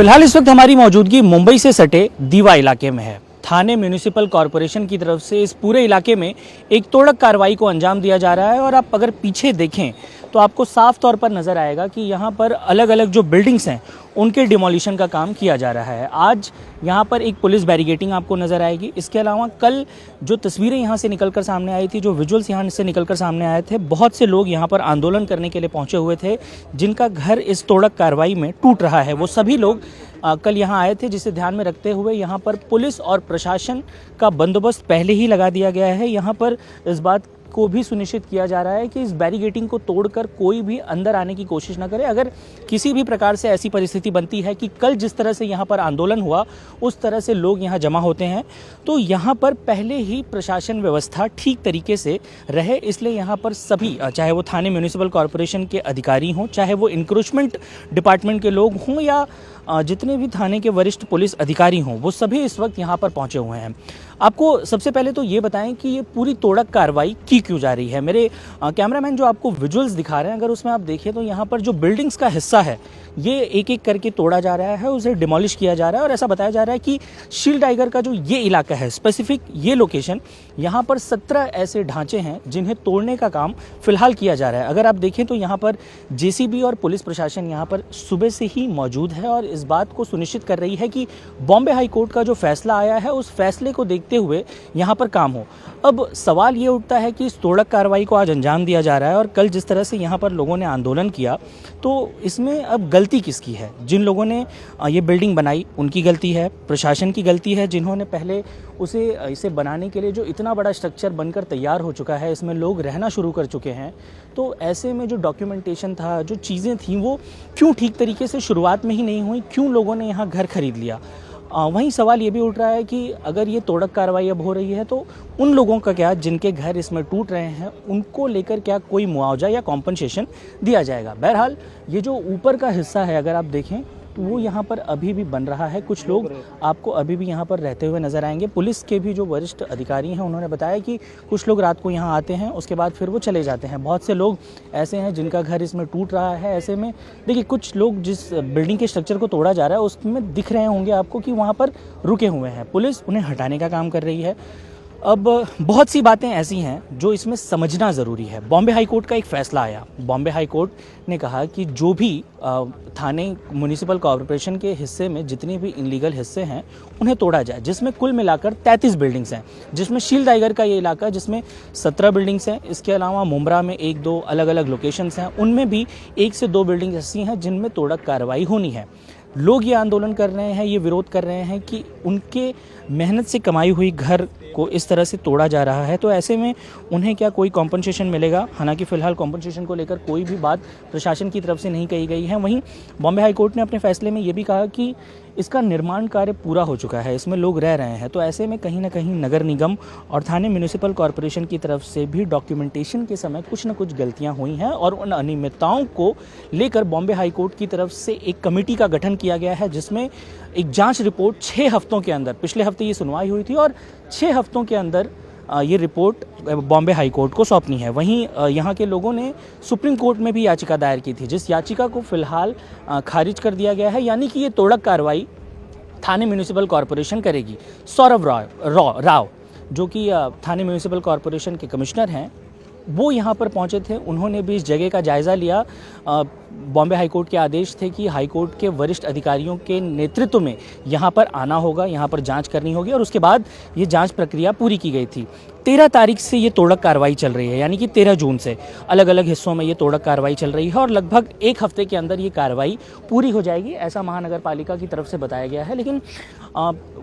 फिलहाल इस वक्त हमारी मौजूदगी मुंबई से सटे दीवा इलाके में है। थाने म्यूनिसिपल कॉरपोरेशन की तरफ से इस पूरे इलाके में एक तोड़क कार्रवाई को अंजाम दिया जा रहा है और आप अगर पीछे देखें तो आपको साफ तौर पर नज़र आएगा कि यहाँ पर अलग अलग जो बिल्डिंग्स हैं उनके डिमोलिशन का काम किया जा रहा है। आज यहाँ पर एक पुलिस बैरिगेटिंग आपको नज़र आएगी। इसके अलावा कल जो तस्वीरें यहाँ से निकलकर सामने आई थी, जो विजुअल्स यहाँ से निकलकर सामने आए थे, बहुत से लोग यहाँ पर आंदोलन करने के लिए पहुँचे हुए थे जिनका घर इस तोड़क कार्रवाई में टूट रहा है। वो सभी लोग कल यहाँ आए थे, जिसे ध्यान में रखते हुए यहाँ पर पुलिस और प्रशासन का बंदोबस्त पहले ही लगा दिया गया है। यहाँ पर इस बात को भी सुनिश्चित किया जा रहा है कि इस बैरिगेटिंग को तोड़कर कोई भी अंदर आने की कोशिश न करे। अगर किसी भी प्रकार से ऐसी परिस्थिति बनती है कि कल जिस तरह से यहाँ पर आंदोलन हुआ उस तरह से लोग यहाँ जमा होते हैं, तो यहाँ पर पहले ही प्रशासन व्यवस्था ठीक तरीके से रहे, इसलिए यहाँ पर सभी, चाहे वो थाने म्यूनिसिपल कॉरपोरेशन के अधिकारी हों, चाहे वो इंक्रोचमेंट डिपार्टमेंट के लोग हों या जितने भी थाने के वरिष्ठ पुलिस अधिकारी हों, वो सभी इस वक्त यहाँ पर पहुँचे हुए हैं। आपको सबसे पहले तो ये बताएं कि ये पूरी तोड़क कार्रवाई की क्यों जा रही है। मेरे कैमरामैन जो आपको विजुअल्स दिखा रहे हैं, अगर उसमें आप देखें तो यहाँ पर जो बिल्डिंग्स का हिस्सा है ये एक एक करके तोड़ा जा रहा है, उसे डिमोलिश किया जा रहा है और ऐसा बताया जा रहा है कि शील्ड टाइगर का जो ये इलाका है, स्पेसिफिक ये लोकेशन, यहाँ पर 17 ऐसे ढांचे हैं जिन्हें तोड़ने का काम फिलहाल किया जा रहा है। अगर आप देखें तो यहाँ पर जेसीबी और पुलिस प्रशासन यहाँ पर सुबह से ही मौजूद है और इस बात को सुनिश्चित कर रही है कि बॉम्बे हाई कोर्ट का जो फैसला आया है उस फैसले को देखते हुए यहाँ पर काम हो। अब सवाल ये उठता है कि इस तोड़क कार्रवाई को आज अंजाम दिया जा रहा है और कल जिस तरह से यहाँ पर लोगों ने आंदोलन किया, तो इसमें अब गलती किसकी है? जिन लोगों ने ये बिल्डिंग बनाई उनकी गलती है, प्रशासन की गलती है, जिन्होंने पहले इसे बनाने के लिए जो इतना बड़ा स्ट्रक्चर बनकर तैयार हो चुका है, इसमें लोग रहना शुरू कर चुके हैं, तो ऐसे में जो डॉक्यूमेंटेशन था, जो चीज़ें थीं, वो क्यों ठीक तरीके से शुरुआत में ही नहीं हुई? क्यों लोगों ने यहाँ घर खरीद लिया? वहीं सवाल ये भी उठ रहा है कि अगर ये तोड़क कार्रवाई अब हो रही है तो उन लोगों का क्या, जिनके घर इसमें टूट रहे हैं, उनको लेकर क्या कोई मुआवजा या कॉम्पनसेशन दिया जाएगा? बहरहाल ये जो ऊपर का हिस्सा है, अगर आप देखें तो वो यहाँ पर अभी भी बन रहा है। कुछ लोग आपको अभी भी यहाँ पर रहते हुए नजर आएंगे। पुलिस के भी जो वरिष्ठ अधिकारी हैं उन्होंने बताया कि कुछ लोग रात को यहाँ आते हैं, उसके बाद फिर वो चले जाते हैं। बहुत से लोग ऐसे हैं जिनका घर इसमें टूट रहा है। ऐसे में देखिए, कुछ लोग जिस बिल्डिंग के स्ट्रक्चर को तोड़ा जा रहा है उसमें दिख रहे होंगे आपको कि वहाँ पर रुके हुए हैं। पुलिस उन्हें हटाने का काम कर रही है। अब बहुत सी बातें ऐसी हैं जो इसमें समझना ज़रूरी है। बॉम्बे हाई कोर्ट का एक फ़ैसला आया। बॉम्बे हाई कोर्ट ने कहा कि जो भी थाने म्यूनिसिपल कॉरपोरेशन के हिस्से में जितने भी इनलीगल हिस्से हैं उन्हें तोड़ा जाए, जिसमें कुल मिलाकर 33 बिल्डिंग्स हैं, जिसमें शील्ड टाइगर का ये इलाका जिसमें 17 बिल्डिंग्स हैं। इसके अलावा मुंब्रा में 1-2 अलग अलग लोकेशंस हैं, उनमें भी 1 से 2 बिल्डिंग्स ऐसी हैं जिनमें तोड़क कार्रवाई होनी है। लोग ये आंदोलन कर रहे हैं, ये विरोध कर रहे हैं कि उनके मेहनत से कमाई हुई घर को इस तरह से तोड़ा जा रहा है, तो ऐसे में उन्हें क्या कोई कॉम्पनसेशन मिलेगा? हालांकि फ़िलहाल कॉम्पनसेशन को लेकर कोई भी बात प्रशासन की तरफ से नहीं कही गई है। वहीं बॉम्बे हाई कोर्ट ने अपने फैसले में ये भी कहा कि इसका निर्माण कार्य पूरा हो चुका है, इसमें लोग रह रहे हैं, तो ऐसे में कहीं ना कहीं नगर निगम और थाने म्यूनिसिपल कॉरपोरेशन की तरफ से भी डॉक्यूमेंटेशन के समय कुछ न कुछ गलतियां हुई हैं और उन अनियमितताओं को लेकर बॉम्बे हाई कोर्ट की तरफ से एक कमेटी का गठन किया गया है, जिसमें एक जांच रिपोर्ट 6 हफ्तों के अंदर, पिछले हफ्ते ये सुनवाई हुई थी और 6 हफ्तों के अंदर ये रिपोर्ट बॉम्बे हाई कोर्ट को सौंपनी है। वहीं यहाँ के लोगों ने सुप्रीम कोर्ट में भी याचिका दायर की थी, जिस याचिका को फिलहाल खारिज कर दिया गया है, यानी कि ये तोड़क कार्रवाई थाने म्यूनिसिपल कॉरपोरेशन करेगी। सौरभ राव जो कि थाने म्यूनिसिपल कॉरपोरेशन के कमिश्नर हैं, वो यहाँ पर पहुँचे थे। उन्होंने भी इस जगह का जायज़ा लिया। बॉम्बे हाई कोर्ट के आदेश थे कि हाई कोर्ट के वरिष्ठ अधिकारियों के नेतृत्व में यहाँ पर आना होगा, यहाँ पर जांच करनी होगी और उसके बाद ये जांच प्रक्रिया पूरी की गई थी। 13 तारीख से ये तोड़क कार्रवाई चल रही है, यानी कि 13 जून से अलग अलग हिस्सों में ये तोड़क कार्रवाई चल रही है और लगभग 1 हफ्ते के अंदर ये कार्रवाई पूरी हो जाएगी, ऐसा महानगर पालिका की तरफ से बताया गया है। लेकिन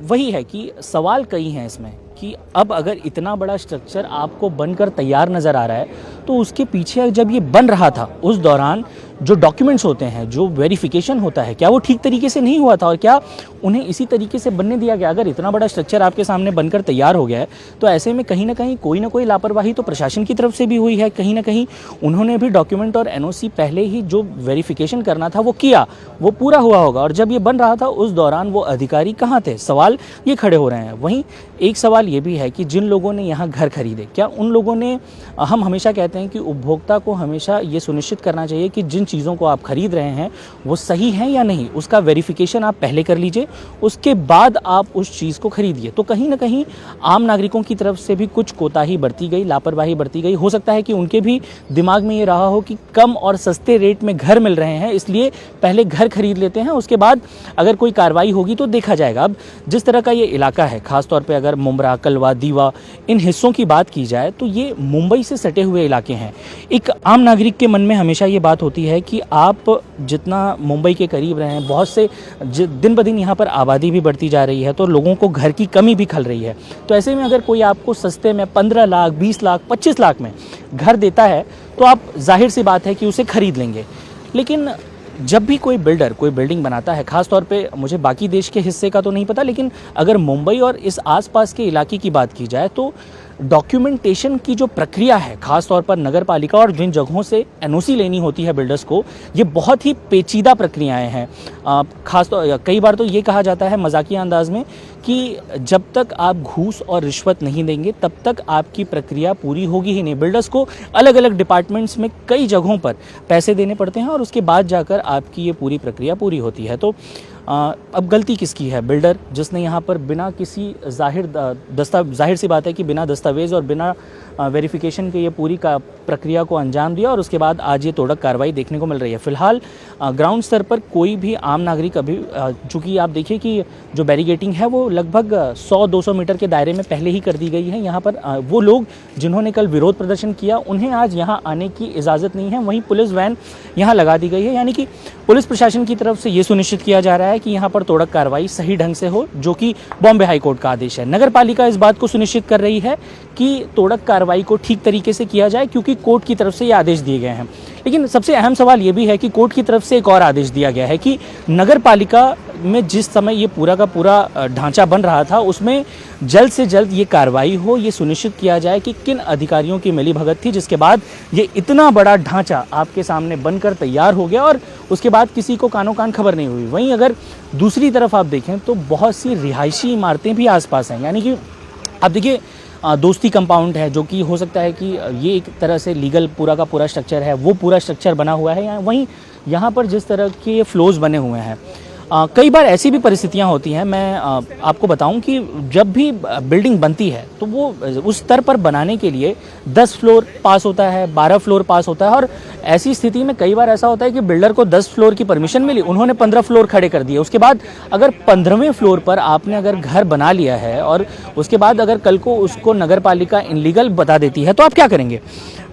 वही है कि सवाल कई हैं इसमें कि अब अगर इतना बड़ा स्ट्रक्चर आपको बनकर तैयार नज़र आ रहा है, तो उसके पीछे जब ये बन रहा था उस दौरान जो डॉक्यूमेंट्स होते हैं, जो वेरिफिकेशन होता है, क्या वो ठीक तरीके से नहीं हुआ था और क्या उन्हें इसी तरीके से बनने दिया गया। अगर इतना बड़ा स्ट्रक्चर आपके सामने बनकर तैयार हो गया है तो ऐसे में कहीं ना कोई लापरवाही तो प्रशासन की तरफ से भी हुई है। कहीं ना कहीं उन्होंने भी डॉक्यूमेंट और एनओसी पहले ही जो वेरिफिकेशन करना था वो किया, वो पूरा हुआ होगा। और जब ये बन रहा था उस दौरान वो अधिकारी कहाँ थे, सवाल ये खड़े हो रहे हैं। वहीं एक सवाल ये भी है कि जिन लोगों ने यहाँ घर खरीदे, क्या उन लोगों ने, हम हमेशा कहते हैं कि उपभोक्ता को हमेशा ये सुनिश्चित करना चाहिए कि जिन चीज़ों को आप खरीद रहे हैं वो सही है या नहीं, उसका वेरिफिकेशन आप पहले कर लीजिए, उसके बाद आप उस चीज़ को खरीदिए। तो कहीं ना कहीं आम नागरिकों की तरफ से भी कुछ कोताही बरती गई, लापरवाही बरती गई। हो सकता है कि उनके भी दिमाग में ये रहा हो कि कम और सस्ते रेट में घर मिल रहे हैं, इसलिए पहले घर खरीद लेते हैं, उसके बाद अगर कोई कार्रवाई होगी तो देखा जाएगा। अब जिस तरह का ये इलाका है, खासतौर पे अगर मुंब्रा, कलवा, दीवा, इन हिस्सों की बात की जाए तो ये मुंबई से सटे हुए इलाके हैं। एक आम नागरिक के मन में हमेशा ये बात होती है कि आप जितना मुंबई के करीब रहे हैं, बहुत से दिन ब दिन यहाँ पर आबादी भी बढ़ती जा रही है, तो लोगों को घर की कमी भी खल रही है। तो ऐसे में अगर कोई आपको सस्ते में 15 लाख, 20 लाख, 25 लाख में घर देता है तो आप जाहिर सी बात है कि उसे खरीद लेंगे। लेकिन जब भी कोई बिल्डर कोई बिल्डिंग बनाता है, खास तौर पे मुझे बाकी देश के हिस्से का तो नहीं पता, लेकिन अगर मुंबई और इस आसपास के इलाके की बात की जाए तो डॉक्यूमेंटेशन की जो प्रक्रिया है, खास तौर पर नगर पालिका और जिन जगहों से एनओसी लेनी होती है बिल्डर्स को, ये बहुत ही पेचीदा प्रक्रियाएं हैं। खास तौर कई बार तो ये कहा जाता है मजाकिया अंदाज में कि जब तक आप घूस और रिश्वत नहीं देंगे तब तक आपकी प्रक्रिया पूरी होगी ही नहीं। बिल्डर्स को अलग अलग डिपार्टमेंट्स में कई जगहों पर पैसे देने पड़ते हैं और उसके बाद जाकर आपकी ये पूरी प्रक्रिया पूरी होती है। तो अब गलती किसकी है? बिल्डर, जिसने यहाँ पर बिना किसी जाहिर सी बात है कि बिना दस्तावेज़ और बिना वेरिफिकेशन के ये पूरी का प्रक्रिया को अंजाम दिया और उसके बाद आज ये तोड़क कार्रवाई देखने को मिल रही है। फिलहाल ग्राउंड स्तर पर कोई भी आम नागरिक अभी, चूँकि आप देखिए कि जो बैरिगेटिंग है वो लगभग 100-200 मीटर के दायरे में पहले ही कर दी गई है। यहाँ पर वो लोग जिन्होंने कल विरोध प्रदर्शन किया उन्हें आज यहाँ आने की इजाज़त नहीं है। वहीं पुलिस वैन यहाँ लगा दी गई है, यानी कि पुलिस प्रशासन की तरफ से ये सुनिश्चित किया जा रहा है कि यहाँ पर तोड़क कार्रवाई सही ढंग से हो, जो कि बॉम्बे हाई कोर्ट का आदेश है। नगर पालिका इस बात को सुनिश्चित कर रही है कि तोड़क कार्रवाई को ठीक तरीके से किया जाए, क्योंकि कोर्ट की तरफ से ये आदेश दिए गए हैं। लेकिन सबसे अहम सवाल ये भी है कि कोर्ट की तरफ से एक और आदेश दिया गया है कि नगर पालिका में जिस समय ये पूरा का पूरा ढांचा बन रहा था उसमें जल्द से जल्द ये कार्रवाई हो, ये सुनिश्चित किया जाए कि किन अधिकारियों की मिलीभगत थी, जिसके बाद ये इतना बड़ा ढांचा आपके सामने बनकर तैयार हो गया और उसके बाद किसी को कानो कान खबर नहीं हुई। वहीं अगर दूसरी तरफ आप देखें तो बहुत सी रिहायशी इमारतें भी आसपास हैं, यानी कि आप देखिए दोस्ती कंपाउंड है, जो कि हो सकता है कि ये एक तरह से लीगल पूरा का पूरा स्ट्रक्चर है, वो पूरा स्ट्रक्चर बना हुआ है। वहीं यहाँ पर जिस तरह के फ्लोज बने हुए हैं, कई बार ऐसी भी परिस्थितियाँ होती हैं। मैं आपको बताऊं कि जब भी बिल्डिंग बनती है तो वो उस स्तर पर बनाने के लिए 10 फ्लोर पास होता है, 12 फ्लोर पास होता है, और ऐसी स्थिति में कई बार ऐसा होता है कि बिल्डर को 10 फ्लोर की परमिशन मिली, उन्होंने 15 फ्लोर खड़े कर दिए। उसके बाद अगर 15वें फ्लोर पर आपने अगर घर बना लिया है और उसके बाद अगर कल को उसको नगर पालिका इनलीगल बता देती है तो आप क्या करेंगे?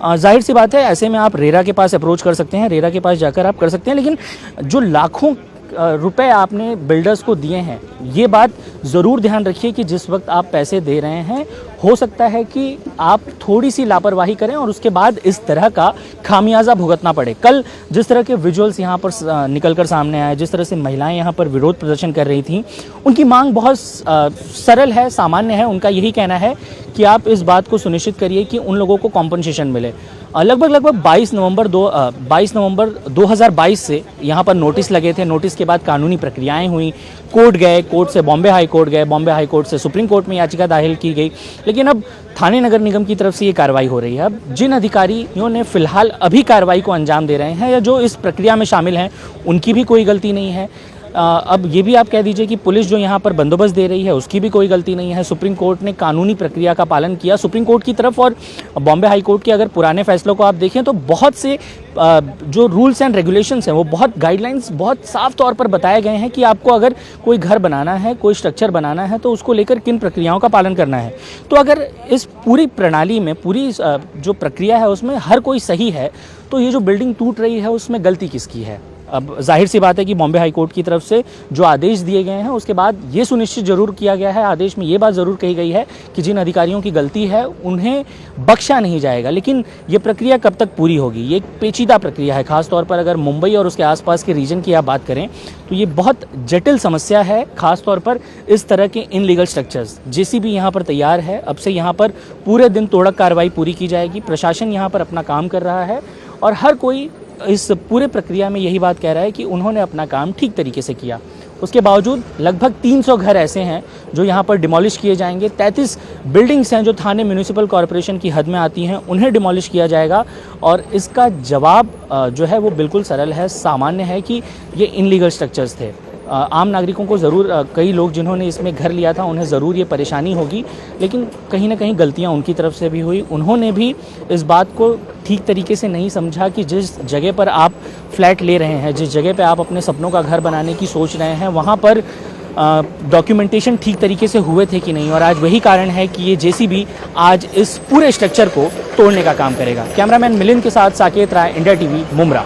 जाहिर सी बात है, ऐसे में आप रेरा के पास अप्रोच कर सकते हैं, रेरा के पास जाकर आप कर सकते हैं। लेकिन जो लाखों रुपए आपने बिल्डर्स को दिए हैं, ये बात ज़रूर ध्यान रखिए कि जिस वक्त आप पैसे दे रहे हैं हो सकता है कि आप थोड़ी सी लापरवाही करें और उसके बाद इस तरह का खामियाजा भुगतना पड़े। कल जिस तरह के विजुअल्स यहाँ पर निकलकर सामने आए, जिस तरह से महिलाएं यहाँ पर विरोध प्रदर्शन कर रही थीं, उनकी मांग बहुत सरल है, सामान्य है। उनका यही कहना है कि आप इस बात को सुनिश्चित करिए कि उन लोगों को कॉम्पनसेशन मिले। लगभग 22 नवंबर 2022 से यहाँ पर नोटिस लगे थे। नोटिस के बाद कानूनी प्रक्रियाएं हुई, कोर्ट गए, कोर्ट से बॉम्बे हाई कोर्ट गए, बॉम्बे हाई कोर्ट से सुप्रीम कोर्ट में याचिका दाखिल की गई। लेकिन अब थाने नगर निगम की तरफ से ये कार्रवाई हो रही है। अब जिन अधिकारियों ने फिलहाल अभी कार्रवाई को अंजाम दे रहे हैं या जो इस प्रक्रिया में शामिल हैं, उनकी भी कोई गलती नहीं है। अब ये भी आप कह दीजिए कि पुलिस जो यहाँ पर बंदोबस्त दे रही है उसकी भी कोई गलती नहीं है। सुप्रीम कोर्ट ने कानूनी प्रक्रिया का पालन किया। सुप्रीम कोर्ट की तरफ और बॉम्बे हाई कोर्ट के अगर पुराने फैसलों को आप देखें तो बहुत से जो रूल्स एंड रेगुलेशंस हैं, वो बहुत गाइडलाइंस बहुत साफ तौर पर बताए गए हैं कि आपको अगर कोई घर बनाना है, कोई स्ट्रक्चर बनाना है तो उसको लेकर किन प्रक्रियाओं का पालन करना है। तो अगर इस पूरी प्रणाली में, पूरी जो प्रक्रिया है उसमें हर कोई सही है, तो ये जो बिल्डिंग टूट रही है उसमें गलती किसकी है? अब जाहिर सी बात है कि बॉम्बे हाई कोर्ट की तरफ से जो आदेश दिए गए हैं उसके बाद ये सुनिश्चित जरूर किया गया है, आदेश में ये बात ज़रूर कही गई है कि जिन अधिकारियों की गलती है उन्हें बख्शा नहीं जाएगा। लेकिन ये प्रक्रिया कब तक पूरी होगी, ये एक पेचीदा प्रक्रिया है। खासतौर पर अगर मुंबई और उसके आसपास के रीजन की आप बात करें तो ये बहुत जटिल समस्या है, खासतौर पर इस तरह के इनलीगल स्ट्रक्चर्स। जेसीबी यहाँ पर तैयार है, अब से यहाँ पर पूरे दिन तोड़क कार्रवाई पूरी की जाएगी। प्रशासन यहाँ पर अपना काम कर रहा है और हर कोई इस पूरे प्रक्रिया में यही बात कह रहा है कि उन्होंने अपना काम ठीक तरीके से किया। उसके बावजूद लगभग 300 घर ऐसे हैं जो यहाँ पर डिमोलिश किए जाएंगे। 33 बिल्डिंग्स हैं जो थाने म्यूनिसिपल कॉरपोरेशन की हद में आती हैं, उन्हें डिमोलिश किया जाएगा। और इसका जवाब जो है वो बिल्कुल सरल है, सामान्य है कि ये इनलीगल स्ट्रक्चर्स थे। आम नागरिकों को ज़रूर, कई लोग जिन्होंने इसमें घर लिया था उन्हें ज़रूर ये परेशानी होगी, लेकिन कहीं ना कहीं गलतियां उनकी तरफ से भी हुई। उन्होंने भी इस बात को ठीक तरीके से नहीं समझा कि जिस जगह पर आप फ्लैट ले रहे हैं, जिस जगह पे आप अपने सपनों का घर बनाने की सोच रहे हैं, वहाँ पर डॉक्यूमेंटेशन ठीक तरीके से हुए थे कि नहीं। और आज वही कारण है कि ये जेसीबी आज इस पूरे स्ट्रक्चर को तोड़ने का काम करेगा। कैमरामैन मिलिंद के साथ साकेत राय, इंडिया टीवी, मुंब्रा।